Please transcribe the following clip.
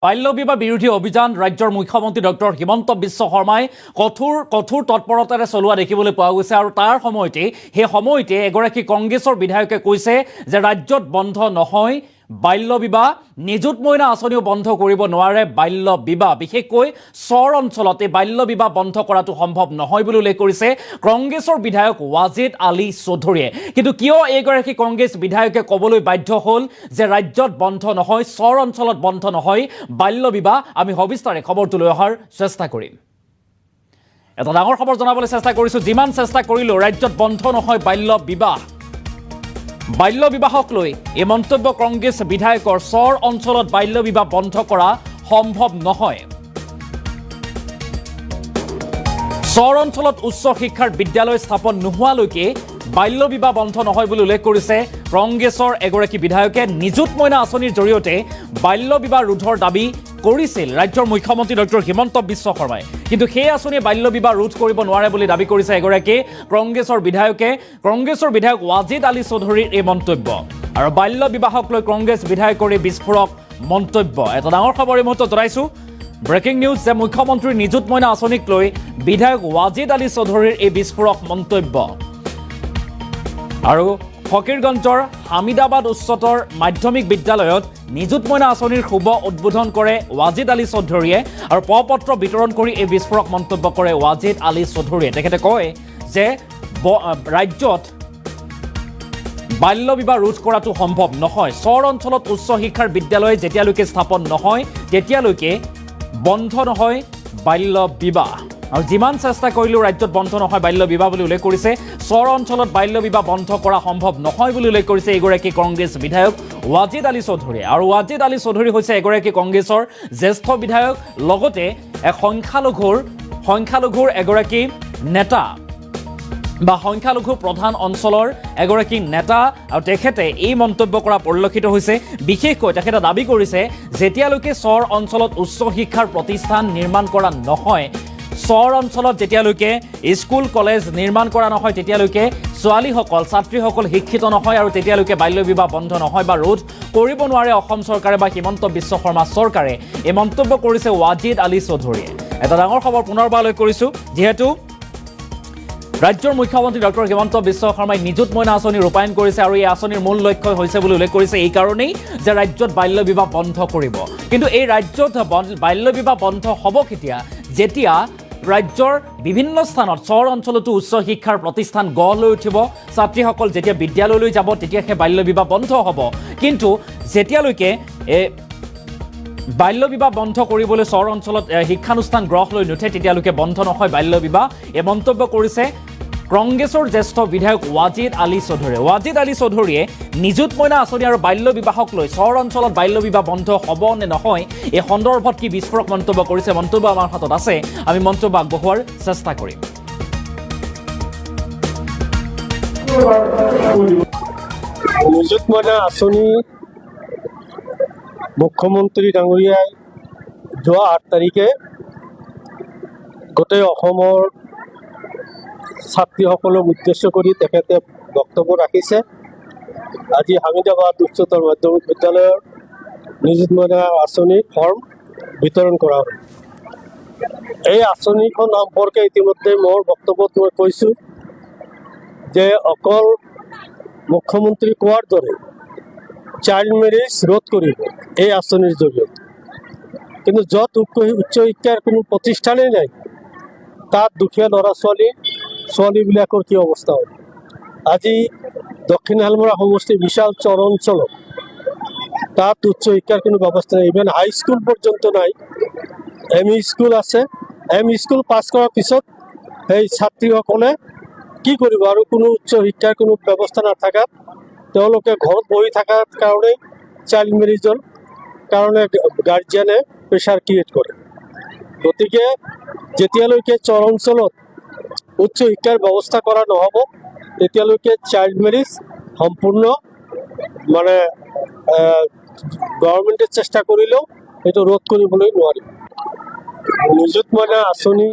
বাল্য বিবাহ বিৰোধী অভিযান ৰাজ্যৰ মুখ্যমন্ত্ৰী ডক্টৰ হিমন্ত বিশ্ব শৰ্মাই কঠোৰ তৎপৰতাৰে চলোৱা দেখিবলৈ পোৱা গৈছে আৰু তাৰ সময়তে এগৰাকী কংগ্ৰেছৰ বিধায়কে কৈছে যে ৰাজ্যত বন্ধ নহয় বাল্য বিবাহ নিযুত মইনা আঁচনিও বন্ধ কৰিব নোৱাৰে বাল্য বিবাহ বিশেষকৈ চৰ অঞ্চলতে বাল্য বিবাহ বন্ধ কৰাটো সম্ভৱ নহয় বুলি উল্লেখ কৰিছে কংগ্ৰেছৰ বিধায়ক ৱাজিদ আলী চৌধুৰীয়ে কিন্তু কিয় এগৰাকী কংগ্ৰেছ বিধায়কে ক'বলৈ বাধ্য হ'ল যে ৰাজ্যত বন্ধ নহয় চৰ অঞ্চলত বন্ধ নহয় বাল্য বিবাহ আমি সবিস্তাৰে খবৰটো লৈ অহাৰ চেষ্টা কৰিম এটা ডাঙৰ খবৰ জনাবলৈ চেষ্টা কৰিছো যিমান চেষ্টা কৰিলো ৰাজ্যত বন্ধ নহয় বাল্য বিবাহক লৈ এই মন্তব্য কংগ্ৰেছ বিধায়কৰ চৰ অঞ্চলত বাল্য বিবাহ বন্ধ কৰা সম্ভৱ নহয় চৰ অঞ্চলত উচ্চ শিক্ষাৰ বিদ্যালয় স্থাপন নোহোৱালৈকে বাল্য বিবাহ বন্ধ নহয় বুলি উল্লেখ কৰিছে কংগ্ৰেছৰ এগৰাকী বিধায়কে নিযুত মইনা আঁচনিৰ জৰিয়তে বাল্য বিবাহ ৰোধৰ দাবী কৰিছিল ৰাজ্যৰ মুখ্যমন্ত্ৰী ডক্টৰ হিমন্ত বিশ্ব শৰ্মাই কিন্তু সেই আঁচনিয়ে বাল্য বিবাহ ৰোধ কৰিব নোৱাৰে বুলি দাবী কৰিছে এগৰাকী কংগ্ৰেছৰ বিধায়ক ৱাজিদ আলী চৌধুৰীৰ এই মন্তব্য আৰু বাল্য বিবাহক লৈ কংগ্ৰেছ বিধায়কৰ এই বিস্ফোৰক মন্তব্য এটা ডাঙৰ খবৰ এই মুহূৰ্তত জনাইছো ব্ৰেকিং নিউজ যে মুখ্যমন্ত্ৰীৰ নিযুত মইনা আঁচনিক লৈ বিধায়ক ৱাজিদ আলী চৌধুৰীৰ এই বিস্ফোৰক মন্তব্য আৰু ফকীৰগঞ্জৰ হামিদাবাদ উচ্চতৰ মাধ্যমিক বিদ্যালয়ত নিযুত মইনা আঁচনিৰ শুভ উদ্বোধন কৰে ৱাজিদ আলী চৌধুৰীয়ে আৰু পত্ৰ বিতৰণ কৰি এই বিস্ফোৰক মন্তব্য কৰে ৱাজিদ আলী চৌধুৰীয়ে তেখেতে কয় যে ৰাজ্যত বাল্য বিবাহ ৰোধ কৰাটো সম্ভৱ নহয় চৰ অঞ্চলত উচ্চ শিক্ষাৰ বিদ্যালয় যেতিয়ালৈকে স্থাপন নহয় তেতিয়ালৈকে বন্ধ নহয় বাল্য বিবাহ আৰু যিমান চেষ্টা কৰিলেও ৰাজ্যত বন্ধ নহয় বাল্য বিবাহ বুলি উল্লেখ কৰিছে চৰ অঞ্চলত বাল্য বিবাহ বন্ধ কৰা সম্ভৱ নহয় বুলি উল্লেখ কৰিছে এগৰাকী কংগ্ৰেছ বিধায়ক ৱাজিদ আলী চৌধুৰীয়ে আৰু ৱাজিদ আলী চৌধুৰী হৈছে এগৰাকী কংগ্ৰেছৰ জ্যেষ্ঠ বিধায়ক লগতে এক সংখ্যালঘুৰ এগৰাকী নেতা বা সংখ্যালঘু প্ৰধান অঞ্চলৰ এগৰাকী নেতা আৰু তেখেতে এই মন্তব্য কৰা পৰিলক্ষিত হৈছে বিশেষকৈ তেখেতে দাবী কৰিছে যেতিয়ালৈকে চৰ অঞ্চলত উচ্চ শিক্ষাৰ প্ৰতিষ্ঠান নিৰ্মাণ কৰা নহয় চৰ অঞ্চলত যেতিয়ালৈকে স্কুল কলেজ নিৰ্মাণ কৰা নহয় তেতিয়ালৈকে ছাত্ৰীসকল শিক্ষিত নহয় আৰু তেতিয়ালৈকে বাল্য বিবাহ বন্ধ নহয় বা ৰোধ কৰিব নোৱাৰে অসম চৰকাৰে বা হিমন্ত বিশ্ব শৰ্মা চৰকাৰে এই মন্তব্য কৰিছে ৱাজিদ আলী চৌধুৰীয়ে এটা ডাঙৰ খবৰ পুনৰবাৰলৈ কৰিছো যিহেতু ৰাজ্যৰ মুখ্যমন্ত্ৰী ডক্টৰ হিমন্ত বিশ্ব শৰ্মাই নিযুত মইনা আঁচনি ৰূপায়ণ কৰিছে আৰু এই আঁচনিৰ মূল লক্ষ্য হৈছে বুলি উল্লেখ কৰিছে এই কাৰণেই যে ৰাজ্যত বাল্য বিবাহ বন্ধ কৰিব কিন্তু এই ৰাজ্যত বাল্য বিবাহ বন্ধ হ'ব কেতিয়া যেতিয়া ৰাজ্যৰ বিভিন্ন স্থানত চৰ অঞ্চলতো উচ্চ শিক্ষাৰ প্ৰতিষ্ঠান গঢ় লৈ উঠিব ছাত্ৰীসকল যেতিয়া বিদ্যালয়লৈ যাব তেতিয়া সেই বাল্য বিবাহ বন্ধ হ'ব কিন্তু যেতিয়ালৈকে বাল্য বিবাহ বন্ধ কৰিবলৈ চৰ অঞ্চলত শিক্ষানুষ্ঠান গঢ় লৈ নুঠে তেতিয়ালৈকে বন্ধ নহয় বাল্য বিবাহ এই মন্তব্য কৰিছে কংগ্ৰেছৰ জ্যেষ্ঠ বিধায়ক ৱাজিদ আলী চৌধুৰীয়ে নিযুত মইনা আঁচনি আৰু বাল্য বিবাহক লৈ চৰ অঞ্চলত বাল্য বিবাহ বন্ধ হ'ব নে নহয় এই সন্দৰ্ভত কি বিস্ফোৰক মন্তব্য কৰিছে মন্তব্য আমাৰ হাতত আছে আমি মন্তব্য আগবঢ়োৱাৰ চেষ্টা কৰিম নিযুত মইনা আঁচনি মুখ্যমন্ত্ৰী ডাঙৰীয়াই যোৱা 8 তাৰিখে গোটেই অসমৰ ছাত্ৰীসকলক উদ্দেশ্য কৰি তেখেতে বক্তব্য ৰাখিছে আজি হামিদাবাদ উচ্চতৰ মাধ্যমিক বিদ্যালয়ৰ নিযুত মইনা আঁচনিৰ ফৰ্ম বিতৰণ কৰা হ'ল এই আঁচনিখন সম্পৰ্কে ইতিমধ্যে মোৰ বক্তব্যত মই কৈছোঁ যে অকল মুখ্যমন্ত্ৰী কোৱাৰ দৰে চাইল্ড মেৰেজ ৰোধ কৰিব এই আঁচনিৰ জৰিয়তে কিন্তু য'ত উচ্চ শিক্ষাৰ কোনো প্ৰতিষ্ঠানেই নাই তাত দুখীয়া ল'ৰা ছোৱালীবিলাকৰ কি অৱস্থা হয় আজি দক্ষিণ শালমৰা সমষ্টিৰ বিশাল চৰ অঞ্চলত তাত উচ্চ শিক্ষাৰ কোনো ব্যৱস্থা নাই ইভেন হাইস্কুল পৰ্যন্ত নাই এম.ই. স্কুল আছে এম.ই. স্কুল পাছ কৰাৰ পিছত সেই ছাত্ৰীসকলে কি কৰিব আৰু কোনো উচ্চ শিক্ষাৰ কোনো ব্যৱস্থা নাথাকাত তেওঁলোকে ঘৰত বহি থকাৰ কাৰণে চাইল্ড মেৰেজৰ কাৰণে গাৰ্জিয়ানে প্ৰেছাৰ ক্ৰিয়েট কৰে গতিকে যেতিয়ালৈকে চৰ অঞ্চলত উচ্চ শিক্ষাৰ ব্যৱস্থা কৰা নহ'ব তেতিয়ালৈকে চাইল্ড মেৰেজ সম্পূৰ্ণ মানে গভৰ্ণমেণ্টে চেষ্টা কৰিলেও সেইটো ৰোধ কৰিবলৈ নোৱাৰিব নিযুত মইনা আঁচনি